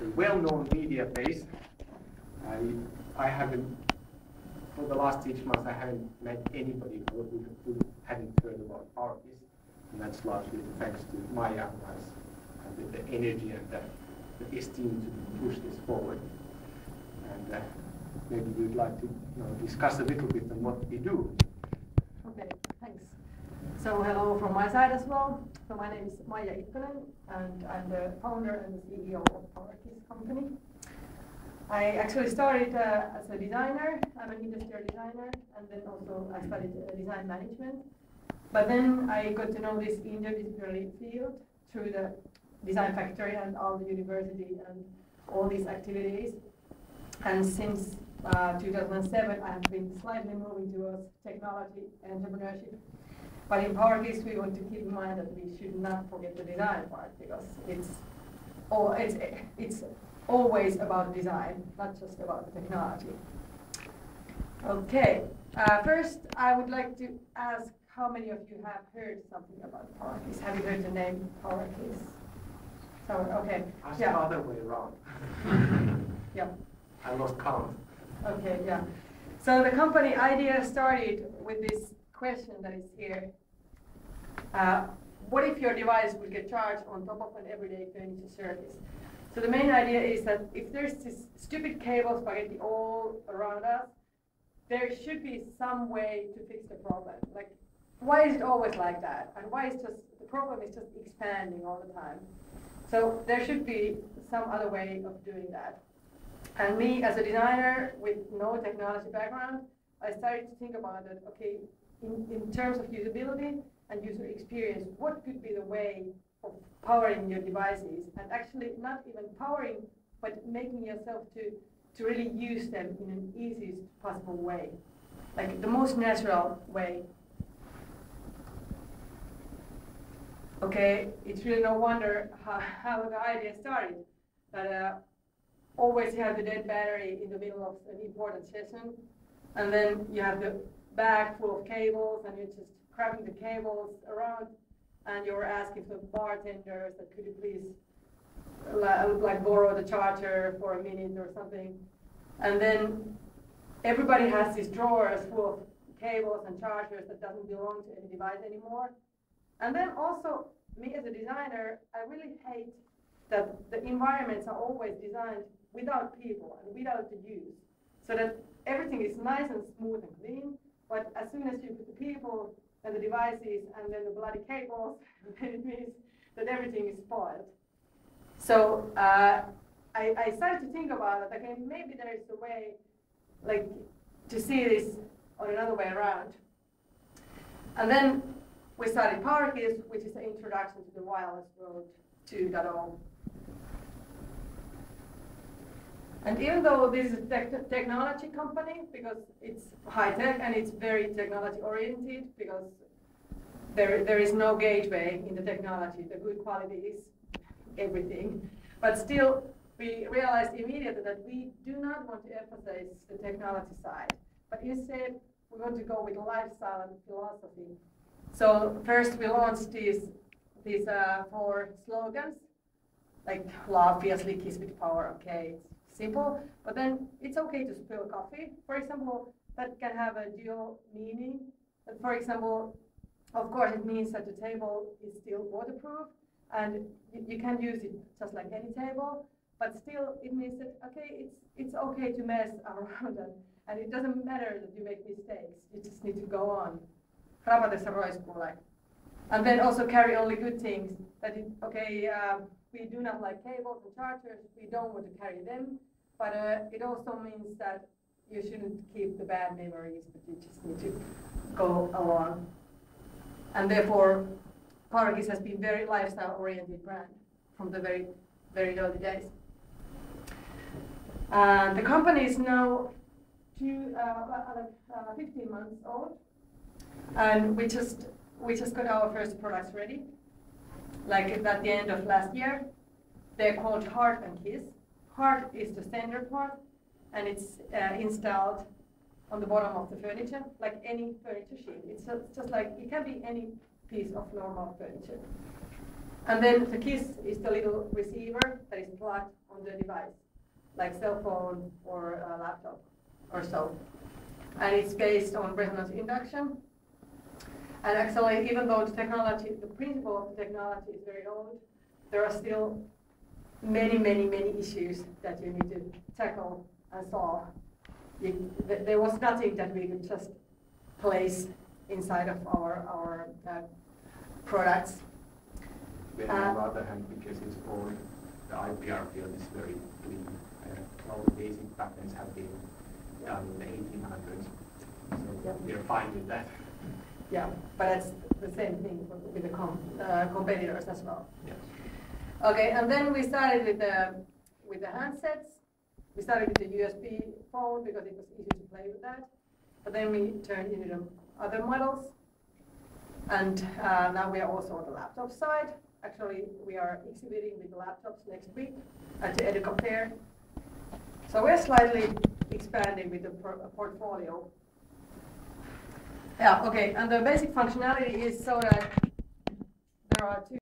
a well-known media base. I haven't, for the last 6 months, I haven't met anybody who hadn't heard about Powerkiss, and that's largely thanks to Maija, who has the energy and the esteem to push this forward. And maybe you'd like to discuss a little bit on what we do. Okay, thanks. So hello from my side as well. So my name is Maija Itkonen, and I'm the founder and the CEO of Powerkiss company. I actually started as a designer. I'm an industrial designer, and then also I studied design management. But then I got to know this interdisciplinary field through the design factory and all the university and all these activities. And since 2007, I have been slightly moving towards technology and entrepreneurship. But in Powerkiss, we want to keep in mind that we should not forget the design part, because it's always about design, not just about technology. Okay, first I would like to ask how many of you have heard something about Powerkiss? Have you heard the name Powerkiss? So, okay. Ask the other way around. Yeah. I lost count. Okay, yeah. So the company idea started with this question that is here. What if your device would get charged on top of an everyday furniture surface? So the main idea is that if there's this stupid cable spaghetti all around us, there should be some way to fix the problem. Like, why is it always like that? And why is the problem is just expanding all the time? So there should be some other way of doing that. And me, as a designer with no technology background, I started to think about that, okay, in terms of usability and user experience, what could be the way of powering your devices, and actually not even powering, but making yourself to really use them in an easiest possible way, like the most natural way. Okay, it's really no wonder how the idea started, that always you have the dead battery in the middle of an important session, and then you have the bag full of cables, and you're just grabbing the cables around, and you're asking the bartenders that could you please like borrow the charger for a minute or something. And then everybody has these drawers full of cables and chargers that doesn't belong to any device anymore. And then also, me as a designer, I really hate that the environments are always designed without people and without the use, so that everything is nice and smooth and clean, but as soon as you put the people and the devices and then the bloody cables, then it means that everything is spoiled. So I started to think about it, okay, maybe there is a way like to see this on another way around. And then we started Powerkiss, which is the introduction to the wireless world 2.0. And even though this is a technology company, because it's high tech and it's very technology oriented, because there is no gateway in the technology, the good quality is everything. But still, we realized immediately that we do not want to emphasize the technology side, but instead we want to go with lifestyle and philosophy. So first we launched these 4 slogans, like love fiercely, kiss with power. Okay, it's simple, but then it's okay to spill coffee. For example, that can have a dual meaning. But for example, of course, it means that the table is still waterproof, and you can use it just like any table. But still, it means that okay, it's okay to mess around, and it doesn't matter that you make mistakes. You just need to go on. And then also carry only good things. That we do not like cables and chargers. We don't want to carry them. But it also means that you shouldn't keep the bad memories, but you just need to go along. And therefore, Powerkiss has been very lifestyle-oriented brand from the very, very early days. The company is now 15 months old, and we just got our first products ready, like at the end of last year. They're called Heart and Kiss. Heart is the center part, and it's installed on the bottom of the furniture, like any furniture sheet. It's just like, it can be any piece of normal furniture. And then the Kiss is the little receiver that is plugged on of the device, like cell phone or a laptop or so. And it's based on resonance induction. And actually, even though the technology, the principle of the technology is very old, there are still many issues that you need to tackle and solve. There was nothing that we could just place inside of our products. Then on the other hand, because it's old, the IPR field is very clean. All the basic patents have been done in the 1800s, so we're fine with that. Yeah, but it's the same thing with the competitors as well. Yeah. Okay, and then we started with the handsets. We started with the USB phone because it was easy to play with that. But then we turned into the other models. And now we are also on the laptop side. Actually, we are exhibiting with the laptops next week at the Educa Fair. So we're slightly expanding with the portfolio. Yeah, okay, and the basic functionality is so that there are two